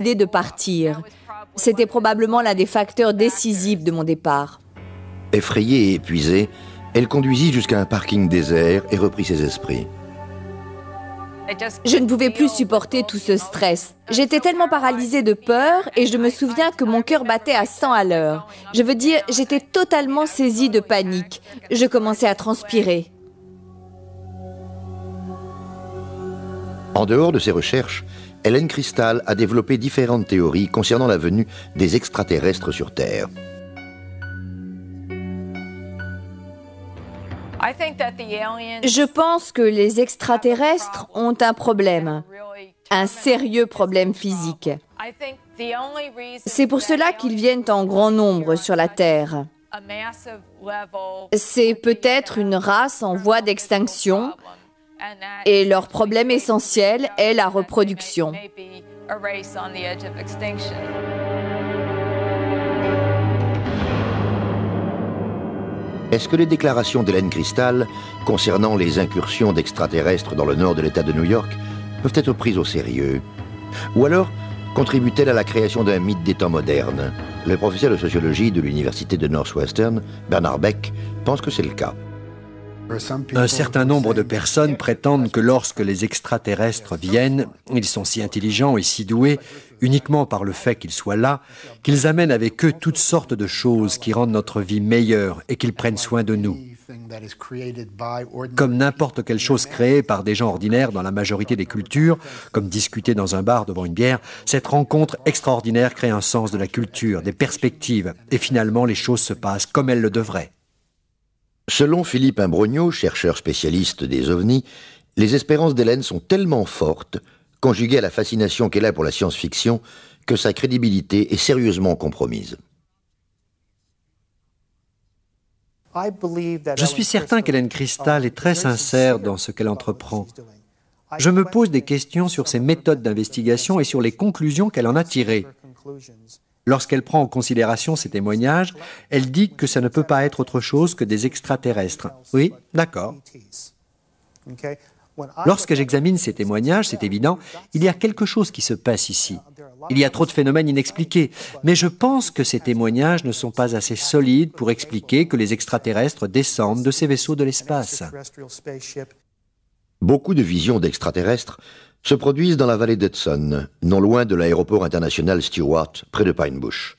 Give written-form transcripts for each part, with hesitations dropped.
décidé de partir. C'était probablement l'un des facteurs décisifs de mon départ. Effrayée et épuisée, elle conduisit jusqu'à un parking désert et reprit ses esprits. Je ne pouvais plus supporter tout ce stress. J'étais tellement paralysée de peur et je me souviens que mon cœur battait à 100 à l'heure. Je veux dire, j'étais totalement saisie de panique. Je commençais à transpirer. En dehors de ses recherches, Hélène Crystal a développé différentes théories concernant la venue des extraterrestres sur Terre. Je pense que les extraterrestres ont un problème, un sérieux problème physique. C'est pour cela qu'ils viennent en grand nombre sur la Terre. C'est peut-être une race en voie d'extinction et leur problème essentiel est la reproduction. Est-ce que les déclarations d'Hélène Crystal concernant les incursions d'extraterrestres dans le nord de l'État de New York peuvent être prises au sérieux? Ou alors contribue-t-elle à la création d'un mythe des temps modernes? Le professeur de sociologie de l'université de Northwestern, Bernard Beck, pense que c'est le cas. Un certain nombre de personnes prétendent que lorsque les extraterrestres viennent, ils sont si intelligents et si doués, uniquement par le fait qu'ils soient là, qu'ils amènent avec eux toutes sortes de choses qui rendent notre vie meilleure et qu'ils prennent soin de nous. Comme n'importe quelle chose créée par des gens ordinaires dans la majorité des cultures, comme discuter dans un bar devant une bière, cette rencontre extraordinaire crée un sens de la culture, des perspectives, et finalement les choses se passent comme elles le devraient. Selon Philippe Imbrogno, chercheur spécialiste des ovnis, les espérances d'Hélène sont tellement fortes, conjuguées à la fascination qu'elle a pour la science-fiction, que sa crédibilité est sérieusement compromise. Je suis certain qu'Hélène Crystal est très sincère dans ce qu'elle entreprend. Je me pose des questions sur ses méthodes d'investigation et sur les conclusions qu'elle en a tirées. Lorsqu'elle prend en considération ces témoignages, elle dit que ça ne peut pas être autre chose que des extraterrestres. Oui, d'accord. Lorsque j'examine ces témoignages, c'est évident, il y a quelque chose qui se passe ici. Il y a trop de phénomènes inexpliqués, mais je pense que ces témoignages ne sont pas assez solides pour expliquer que les extraterrestres descendent de ces vaisseaux de l'espace. Beaucoup de visions d'extraterrestres se produisent dans la vallée d'Hudson, non loin de l'aéroport international Stewart, près de Pine Bush.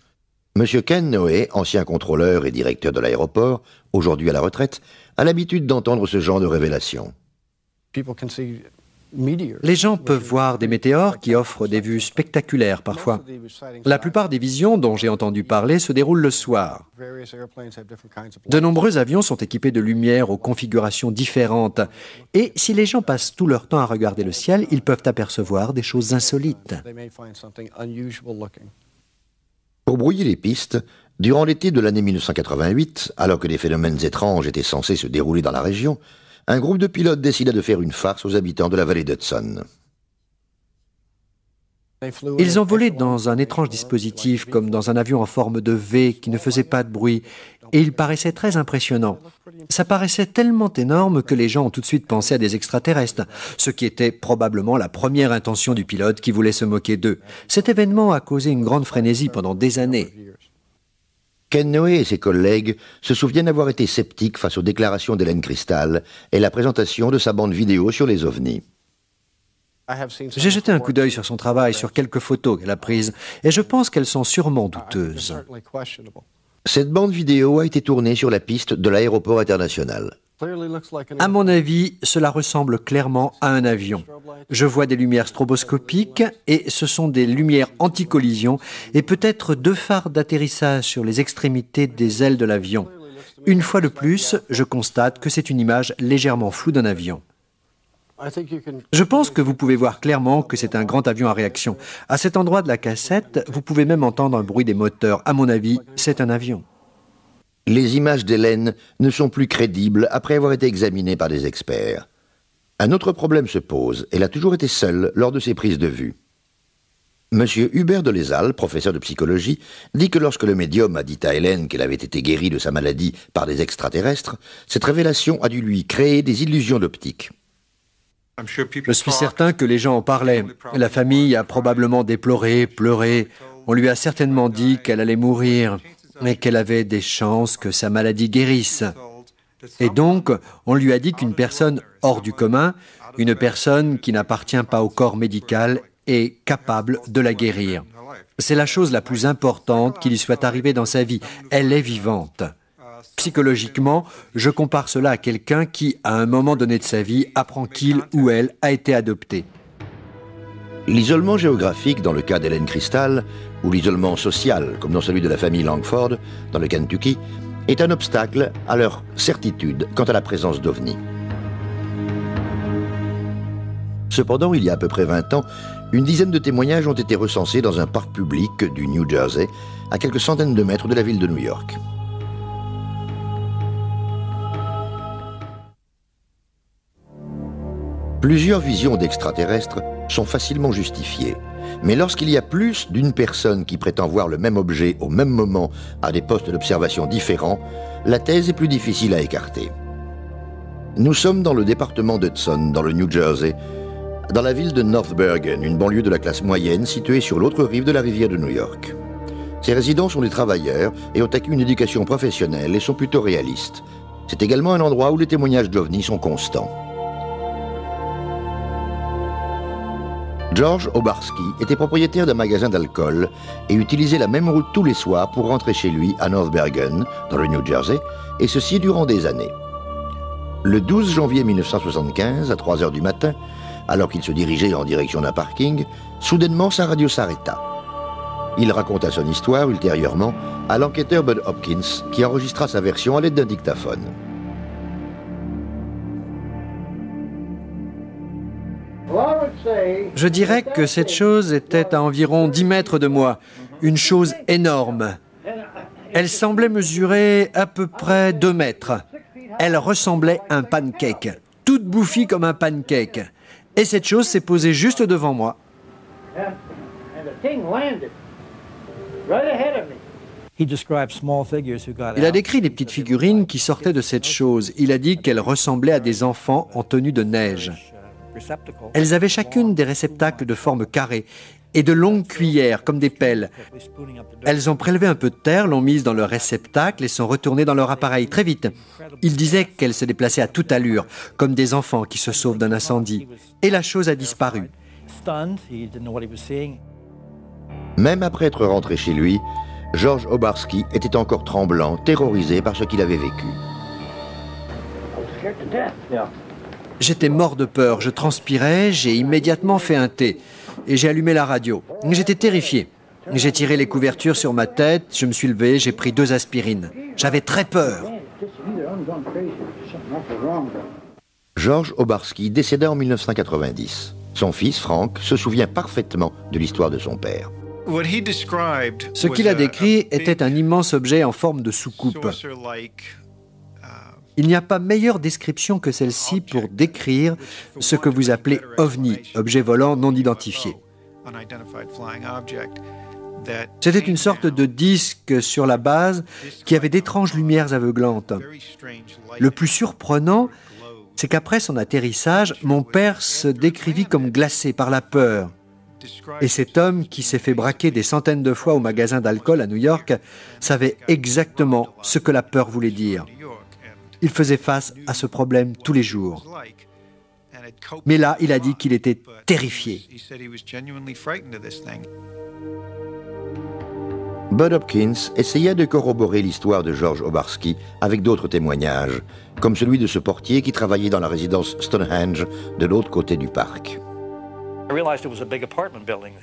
M. Ken Noé, ancien contrôleur et directeur de l'aéroport, aujourd'hui à la retraite, a l'habitude d'entendre ce genre de révélations. Les gens peuvent voir des météores qui offrent des vues spectaculaires parfois. La plupart des visions dont j'ai entendu parler se déroulent le soir. De nombreux avions sont équipés de lumières aux configurations différentes. Et si les gens passent tout leur temps à regarder le ciel, ils peuvent apercevoir des choses insolites. Pour brouiller les pistes, durant l'été de l'année 1988, alors que des phénomènes étranges étaient censés se dérouler dans la région, un groupe de pilotes décida de faire une farce aux habitants de la vallée d'Hudson. Ils ont volé dans un étrange dispositif, comme dans un avion en forme de V qui ne faisait pas de bruit, et il paraissait très impressionnant. Ça paraissait tellement énorme que les gens ont tout de suite pensé à des extraterrestres, ce qui était probablement la première intention du pilote qui voulait se moquer d'eux. Cet événement a causé une grande frénésie pendant des années. Ken Noé et ses collègues se souviennent avoir été sceptiques face aux déclarations d'Hélène Crystal et la présentation de sa bande vidéo sur les ovnis. J'ai jeté un coup d'œil sur son travail, sur quelques photos qu'elle a prises, et je pense qu'elles sont sûrement douteuses. Cette bande vidéo a été tournée sur la piste de l'aéroport international. À mon avis, cela ressemble clairement à un avion. Je vois des lumières stroboscopiques et ce sont des lumières anti-collision et peut-être 2 phares d'atterrissage sur les extrémités des ailes de l'avion. Une fois de plus, je constate que c'est une image légèrement floue d'un avion. Je pense que vous pouvez voir clairement que c'est un grand avion à réaction. À cet endroit de la cassette, vous pouvez même entendre un bruit des moteurs. À mon avis, c'est un avion. Les images d'Hélène ne sont plus crédibles après avoir été examinées par des experts. Un autre problème se pose. Elle a toujours été seule lors de ses prises de vue. M. Hubert de Lézal, professeur de psychologie, dit que lorsque le médium a dit à Hélène qu'elle avait été guérie de sa maladie par des extraterrestres, cette révélation a dû lui créer des illusions d'optique. Je suis certain que les gens en parlaient. La famille a probablement déploré, pleuré. On lui a certainement dit qu'elle allait mourir et qu'elle avait des chances que sa maladie guérisse. Et donc, on lui a dit qu'une personne hors du commun, une personne qui n'appartient pas au corps médical, est capable de la guérir. C'est la chose la plus importante qui lui soit arrivée dans sa vie. Elle est vivante. Psychologiquement, je compare cela à quelqu'un qui, à un moment donné de sa vie, apprend qu'il ou elle a été adopté. L'isolement géographique dans le cas d'Helen Crystal, ou l'isolement social, comme dans celui de la famille Langford, dans le Kentucky, est un obstacle à leur certitude quant à la présence d'OVNI. Cependant, il y a à peu près 20 ans, une dizaine de témoignages ont été recensés dans un parc public du New Jersey, à quelques centaines de mètres de la ville de New York. Plusieurs visions d'extraterrestres sont facilement justifiées. Mais lorsqu'il y a plus d'une personne qui prétend voir le même objet au même moment à des postes d'observation différents, la thèse est plus difficile à écarter. Nous sommes dans le département d'Hudson, dans le New Jersey, dans la ville de North Bergen, une banlieue de la classe moyenne située sur l'autre rive de la rivière de New York. Ces résidents sont des travailleurs et ont acquis une éducation professionnelle et sont plutôt réalistes. C'est également un endroit où les témoignages d'OVNI sont constants. George Obarski était propriétaire d'un magasin d'alcool et utilisait la même route tous les soirs pour rentrer chez lui à North Bergen, dans le New Jersey, et ceci durant des années. Le 12 janvier 1975, à 3 heures du matin, alors qu'il se dirigeait en direction d'un parking, soudainement sa radio s'arrêta. Il raconta son histoire ultérieurement à l'enquêteur Bud Hopkins, qui enregistra sa version à l'aide d'un dictaphone. Je dirais que cette chose était à environ 10 mètres de moi, une chose énorme. Elle semblait mesurer à peu près 2 mètres. Elle ressemblait à un pancake, toute bouffie comme un pancake. Et cette chose s'est posée juste devant moi. Il a décrit des petites figurines qui sortaient de cette chose. Il a dit qu'elles ressemblaient à des enfants en tenue de neige. Elles avaient chacune des réceptacles de forme carrée et de longues cuillères, comme des pelles. Elles ont prélevé un peu de terre, l'ont mise dans leur réceptacle et sont retournées dans leur appareil très vite. Il disait qu'elles se déplaçaient à toute allure, comme des enfants qui se sauvent d'un incendie. Et la chose a disparu. Même après être rentré chez lui, George Obarski était encore tremblant, terrorisé par ce qu'il avait vécu. J'étais mort de peur, je transpirais, j'ai immédiatement fait un thé et j'ai allumé la radio. J'étais terrifié. J'ai tiré les couvertures sur ma tête, je me suis levé, j'ai pris 2 aspirines. J'avais très peur. George Obarski décéda en 1990. Son fils, Frank, se souvient parfaitement de l'histoire de son père. Ce qu'il a décrit était un immense objet en forme de soucoupe. Il n'y a pas meilleure description que celle-ci pour décrire ce que vous appelez OVNI, objet volant non identifié. C'était une sorte de disque sur la base qui avait d'étranges lumières aveuglantes. Le plus surprenant, c'est qu'après son atterrissage, mon père se décrivit comme glacé par la peur. Et cet homme qui s'est fait braquer des centaines de fois au magasin d'alcool à New York savait exactement ce que la peur voulait dire. Il faisait face à ce problème tous les jours. Mais là, il a dit qu'il était terrifié. Bud Hopkins essaya de corroborer l'histoire de George Obarski avec d'autres témoignages, comme celui de ce portier qui travaillait dans la résidence Stonehenge de l'autre côté du parc.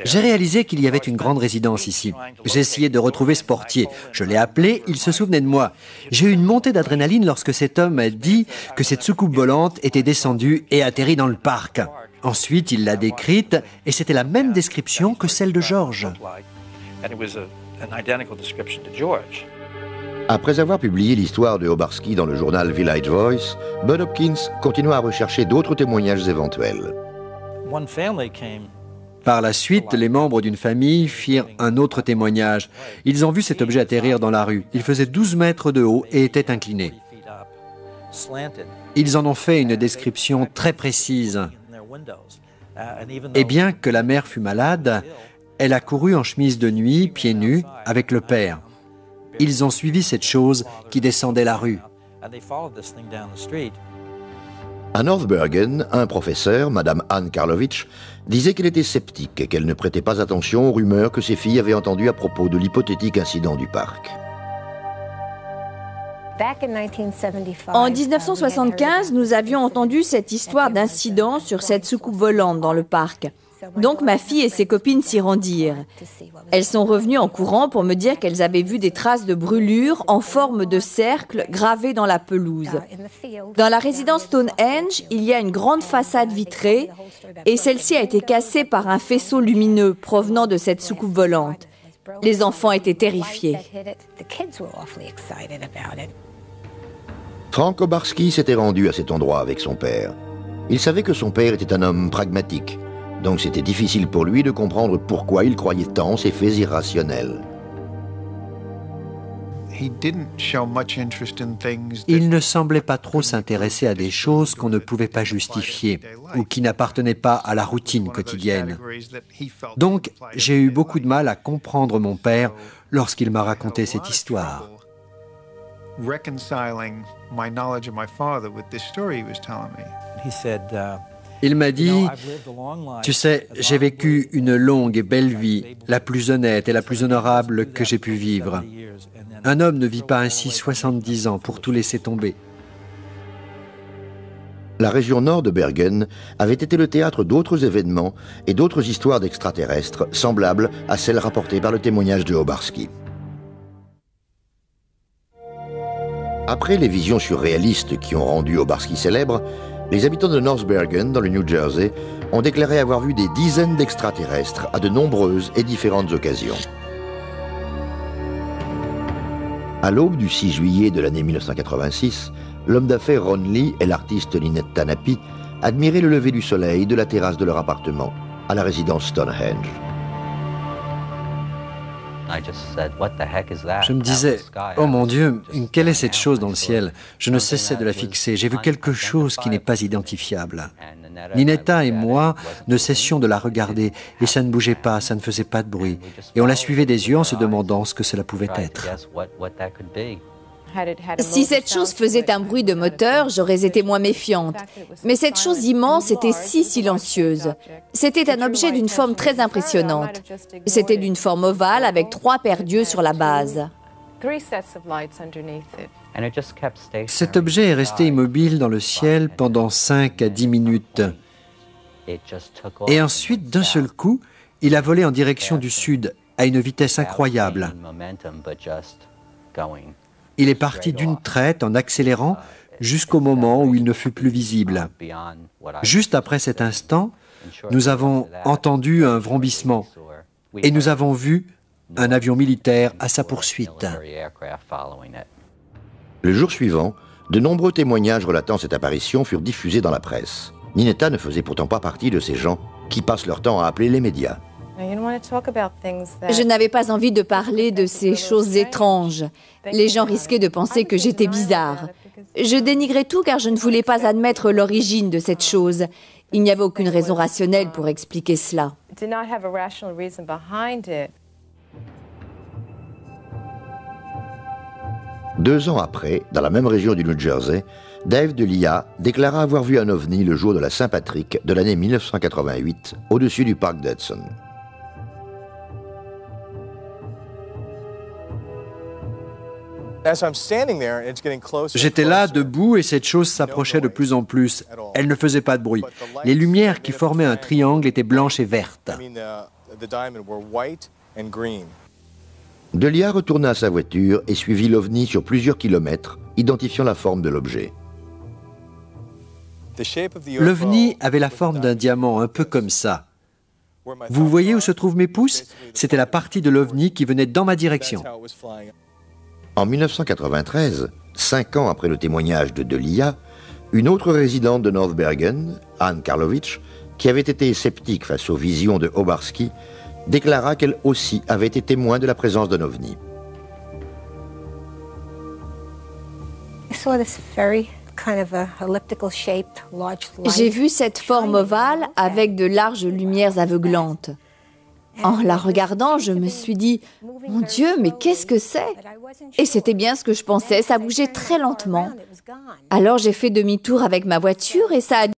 J'ai réalisé qu'il y avait une grande résidence ici. J'ai essayé de retrouver ce portier. Je l'ai appelé, il se souvenait de moi. J'ai eu une montée d'adrénaline lorsque cet homme a dit que cette soucoupe volante était descendue et atterrit dans le parc. Ensuite, il l'a décrite et c'était la même description que celle de George. Après avoir publié l'histoire de Obarski dans le journal Village Voice, Bud Hopkins continua à rechercher d'autres témoignages éventuels. Par la suite, les membres d'une famille firent un autre témoignage. Ils ont vu cet objet atterrir dans la rue. Il faisait 12 mètres de haut et était incliné. Ils en ont fait une description très précise. Et bien que la mère fût malade, elle a couru en chemise de nuit, pieds nus, avec le père. Ils ont suivi cette chose qui descendait la rue. À North Bergen, un professeur, Madame Ann Karlovich, disait qu'elle était sceptique et qu'elle ne prêtait pas attention aux rumeurs que ses filles avaient entendues à propos de l'hypothétique incident du parc. En 1975, nous avions entendu cette histoire d'incident sur cette soucoupe volante dans le parc. Donc ma fille et ses copines s'y rendirent. Elles sont revenues en courant pour me dire qu'elles avaient vu des traces de brûlures en forme de cercle gravées dans la pelouse. Dans la résidence Stonehenge, il y a une grande façade vitrée et celle-ci a été cassée par un faisceau lumineux provenant de cette soucoupe volante. Les enfants étaient terrifiés. Frank Obarski s'était rendu à cet endroit avec son père. Il savait que son père était un homme pragmatique. Donc c'était difficile pour lui de comprendre pourquoi il croyait tant ces faits irrationnels. Il ne semblait pas trop s'intéresser à des choses qu'on ne pouvait pas justifier ou qui n'appartenaient pas à la routine quotidienne. Donc j'ai eu beaucoup de mal à comprendre mon père lorsqu'il m'a raconté cette histoire. Il m'a dit, « Tu sais, j'ai vécu une longue et belle vie, la plus honnête et la plus honorable que j'ai pu vivre. Un homme ne vit pas ainsi 70 ans pour tout laisser tomber. » La région nord de Bergen avait été le théâtre d'autres événements et d'autres histoires d'extraterrestres semblables à celles rapportées par le témoignage de Obarski. Après les visions surréalistes qui ont rendu Obarski célèbre, les habitants de North Bergen, dans le New Jersey, ont déclaré avoir vu des dizaines d'extraterrestres à de nombreuses et différentes occasions. À l'aube du 6 juillet de l'année 1986, l'homme d'affaires Ron Lee et l'artiste Lynette Tanapi admiraient le lever du soleil de la terrasse de leur appartement, à la résidence Stonehenge. Je me disais, oh mon Dieu, quelle est cette chose dans le ciel? Je ne cessais de la fixer. J'ai vu quelque chose qui n'est pas identifiable. Ninetta et moi ne cessions de la regarder et ça ne bougeait pas, ça ne faisait pas de bruit. Et on la suivait des yeux en se demandant ce que cela pouvait être. Si cette chose faisait un bruit de moteur, j'aurais été moins méfiante. Mais cette chose immense était si silencieuse. C'était un objet d'une forme très impressionnante. C'était d'une forme ovale avec 3 paires d'yeux sur la base. Cet objet est resté immobile dans le ciel pendant 5 à 10 minutes. Et ensuite, d'un seul coup, il a volé en direction du sud à une vitesse incroyable. Il est parti d'une traite en accélérant jusqu'au moment où il ne fut plus visible. Juste après cet instant, nous avons entendu un vrombissement et nous avons vu un avion militaire à sa poursuite. Le jour suivant, de nombreux témoignages relatant cette apparition furent diffusés dans la presse. Ninetta ne faisait pourtant pas partie de ces gens qui passent leur temps à appeler les médias. Je n'avais pas envie de parler de ces choses étranges. Les gens risquaient de penser que j'étais bizarre. Je dénigrais tout car je ne voulais pas admettre l'origine de cette chose. Il n'y avait aucune raison rationnelle pour expliquer cela. 2 ans après, dans la même région du New Jersey, Dave DeLia déclara avoir vu un ovni le jour de la Saint-Patrick de l'année 1988 au-dessus du parc d'Hudson. J'étais là, debout, et cette chose s'approchait de plus en plus. Elle ne faisait pas de bruit. Les lumières qui formaient un triangle étaient blanches et vertes. DeLia retourna à sa voiture et suivit l'ovni sur plusieurs kilomètres, identifiant la forme de l'objet. L'ovni avait la forme d'un diamant, un peu comme ça. Vous voyez où se trouvent mes pouces? C'était la partie de l'ovni qui venait dans ma direction. En 1993, 5 ans après le témoignage de DeLia, une autre résidente de North Bergen, Ann Karlovich, qui avait été sceptique face aux visions de Obarski, déclara qu'elle aussi avait été témoin de la présence d'un ovni. J'ai vu cette forme ovale avec de larges lumières aveuglantes. En la regardant, je me suis dit, « Mon Dieu, mais qu'est-ce que c'est ?» Et c'était bien ce que je pensais, ça bougeait très lentement. Alors j'ai fait demi-tour avec ma voiture et ça a